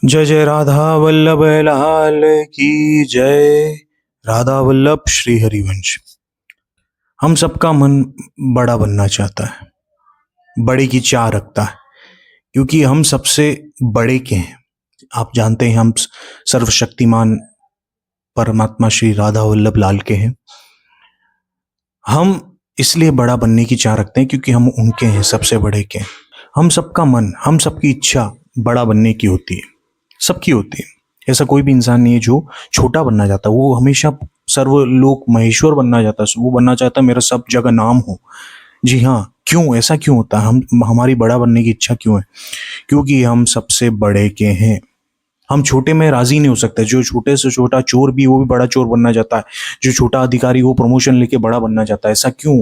जय जय राधा वल्लभ लाल की जय। राधा वल्लभ श्री हरिवंश। हम सबका मन बड़ा बनना चाहता है, बड़े की चाह रखता है, क्योंकि हम सबसे बड़े के हैं। आप जानते हैं हम सर्वशक्तिमान परमात्मा श्री राधा वल्लभ लाल के हैं। हम इसलिए बड़ा बनने की चाह रखते हैं क्योंकि हम उनके हैं, सबसे बड़े के हैं। हम सबका मन, हम सबकी इच्छा बड़ा बनने की होती है, सबकी होती है। ऐसा कोई भी इंसान नहीं है जो छोटा बनना चाहता। वो हमेशा सर्वलोक महेश्वर बनना चाहता है। वो बनना चाहता है मेरा सब जगह नाम हो। जी हाँ, क्यों ऐसा क्यों होता है? हम हमारी बड़ा बनने की इच्छा क्यों है? क्योंकि हम सबसे बड़े के हैं। हम छोटे में राजी नहीं हो सकते। जो छोटे से छोटा चोर भी, वो भी बड़ा चोर बनना चाहता है। जो छोटा अधिकारी, वो प्रमोशन लेके बड़ा बनना चाहता है। ऐसा क्यों?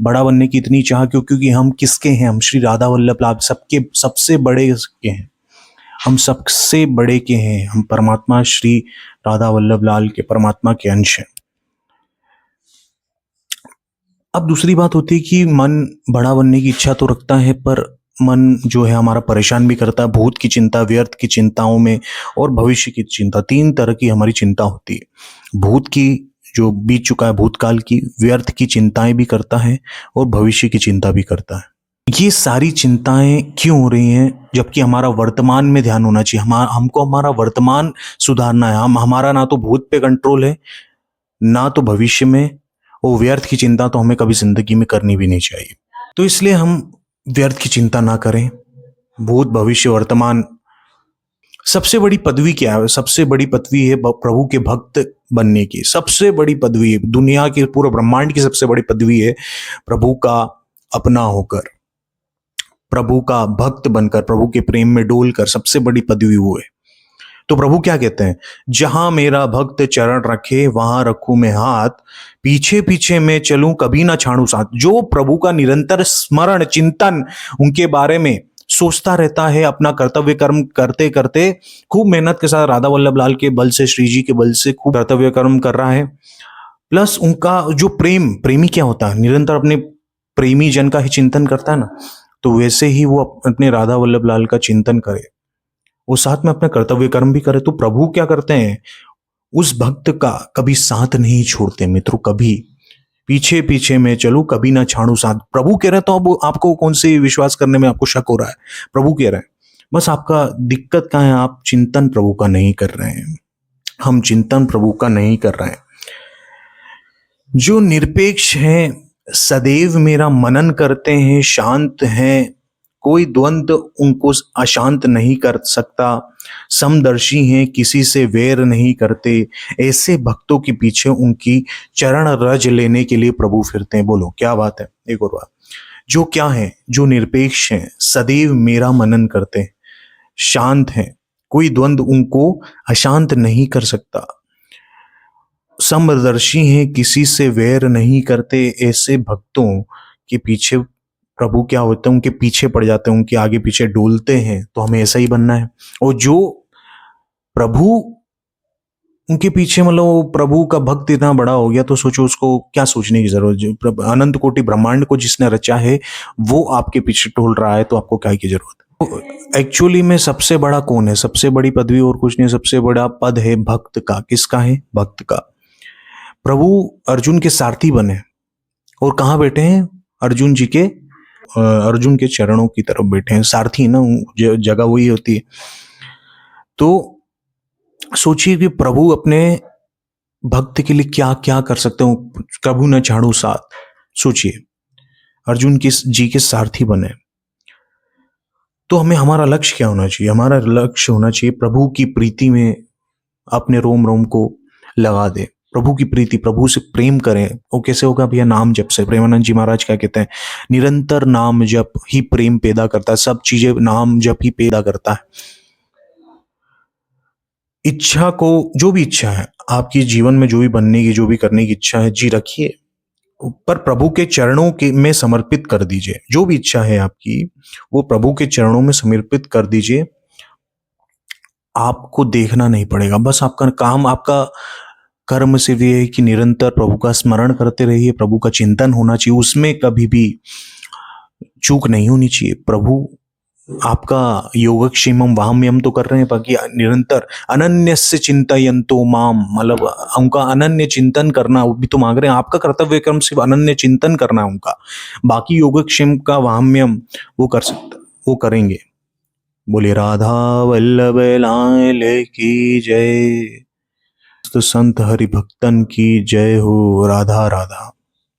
बड़ा बनने की इतनी चाह क्यों? क्योंकि हम किसके हैं? हम श्री राधा वल्लभ लाल सबके सबसे बड़े के हैं। हम सबसे बड़े के हैं। हम परमात्मा श्री राधा वल्लभ लाल के, परमात्मा के अंश हैं। अब दूसरी बात होती है कि मन बड़ा बनने की इच्छा तो रखता है, पर मन जो है हमारा परेशान भी करता है। भूत की चिंता, व्यर्थ की चिंताओं में, और भविष्य की चिंता। तीन तरह की हमारी चिंता होती है। भूत की, जो बीत चुका है, भूतकाल की। व्यर्थ की चिंताएं भी करता है, और भविष्य की चिंता भी करता है। ये सारी चिंताएं क्यों हो रही हैं? जबकि हमारा वर्तमान में ध्यान होना चाहिए। हमको हमारा वर्तमान सुधारना है। हमारा ना तो भूत पे कंट्रोल है, ना तो भविष्य में। वो व्यर्थ की चिंता तो हमें कभी जिंदगी में करनी भी नहीं चाहिए। तो इसलिए हम व्यर्थ की चिंता ना करें। भूत, भविष्य, वर्तमान। सबसे बड़ी पदवी क्या है? सबसे बड़ी पदवी है प्रभु के भक्त बनने की। सबसे बड़ी पदवी है दुनिया की, पूरे ब्रह्मांड की सबसे बड़ी पदवी है प्रभु का अपना होकर, प्रभु का भक्त बनकर, प्रभु के प्रेम में डोलकर। सबसे बड़ी पदवी वो है। तो प्रभु क्या कहते हैं? जहां मेरा भक्त चरण रखे, वहां रखूं मैं हाथ, पीछे पीछे मैं चलूं, कभी ना छाड़ू साथ। जो प्रभु का निरंतर स्मरण, चिंतन, उनके बारे में सोचता रहता है, अपना कर्तव्य कर्म करते करते, खूब मेहनत के साथ राधा वल्लभ लाल के बल से, श्री जी के बल से खूब कर्तव्य कर्म कर रहा है। प्लस उनका जो प्रेम, प्रेमी क्या होता है? निरंतर अपने प्रेमी जन का ही चिंतन करता है ना। तो वैसे ही वो अपने राधा वल्लभ लाल का चिंतन करे, वो साथ में अपना कर्तव्य कर्म भी करे। तो प्रभु क्या करते हैं? उस भक्त का कभी साथ नहीं छोड़ते मित्रों, कभी। पीछे पीछे मैं चलूं, कभी ना छाड़ू साथ। प्रभु कह रहे हैं तो अब आपको कौन से विश्वास करने में आपको शक हो रहा है? प्रभु कह रहे हैं। बस आपका दिक्कत कहाँ है? आप चिंतन प्रभु का नहीं कर रहे हैं। हम चिंतन प्रभु का नहीं कर रहे हैं। जो निरपेक्ष हैं, सदैव मेरा मनन करते हैं, शांत हैं, कोई द्वंद्व उनको अशांत नहीं कर सकता, समदर्शी हैं, किसी से वैर नहीं करते। ऐसे भक्तों के पीछे उनकी चरण रज लेने के लिए प्रभु फिरते हैं। बोलो क्या बात है? एक और बात, जो क्या है? जो निरपेक्ष हैं, सदैव मेरा मनन करते हैं, शांत हैं, कोई द्वंद्व उनको अशांत नहीं कर सकता, समदर्शी हैं, किसी से वैर नहीं करते। ऐसे भक्तों के पीछे प्रभु क्या होते हैं? उनके पीछे पड़ जाते हैं, उनके आगे पीछे डोलते हैं। तो हमें ऐसा ही बनना है। और जो प्रभु उनके पीछे, मतलब वो प्रभु का भक्त इतना बड़ा हो गया, तो सोचो उसको क्या सोचने की जरूरत। जो अनंत कोटि ब्रह्मांड को जिसने रचा है, वो आपके पीछे टोल रहा है, तो आपको क्या की जरूरत? एक्चुअली में सबसे बड़ा कौन है? सबसे बड़ी पदवी और कुछ नहीं, सबसे बड़ा पद है भक्त का। किसका है? भक्त का। प्रभु अर्जुन के सारथी बने, और कहाँ बैठे हैं? अर्जुन जी के, अर्जुन के चरणों की तरफ बैठे हैं। सारथी ना, जगह वही होती है। तो सोचिए कि प्रभु अपने भक्त के लिए क्या क्या कर सकते हो। प्रभु न छाड़ू साथ। सोचिए, अर्जुन जी के सारथी बने। तो हमें हमारा लक्ष्य क्या होना चाहिए? हमारा लक्ष्य होना चाहिए प्रभु की प्रीति में अपने रोम रोम को लगा दे। प्रभु की प्रीति, प्रभु से प्रेम करें। वो कैसे होगा भैया? नाम जप से। प्रेमानंद जी महाराज क्या कहते हैं? निरंतर नाम जप ही प्रेम पैदा करता है। सब चीजें नाम जप ही पैदा करता है। इच्छा को, जो भी इच्छा है आपकी जीवन में, जो भी बनने की, जो भी करने की इच्छा है, जी रखिए, पर प्रभु के चरणों के में समर्पित कर दीजिए। जो भी इच्छा है आपकी, वो प्रभु के चरणों में समर्पित कर दीजिए। आपको देखना नहीं पड़ेगा। बस आपका काम, आपका कर्म सिर्फ ये है कि निरंतर प्रभु का स्मरण करते रहिए। प्रभु का चिंतन होना चाहिए, उसमें कभी भी चूक नहीं होनी चाहिए। प्रभु आपका योगक्षेमम वाहम्यम तो कर रहे हैं, बाकी निरंतर अनन्यस्य चिंतयन्तो माम, मतलब उनका अनन्य चिंतन करना, वो भी तो मांग रहे हैं। आपका कर्तव्य कर्म सिर्फ अनन्य चिंतन करना है उनका, बाकी योगक्षेम का वाहम्यम वो कर सकते, वो करेंगे। बोले राधा वल्लभ लाल की जय। तो संत हरि भक्तन की जय हो। राधा राधा।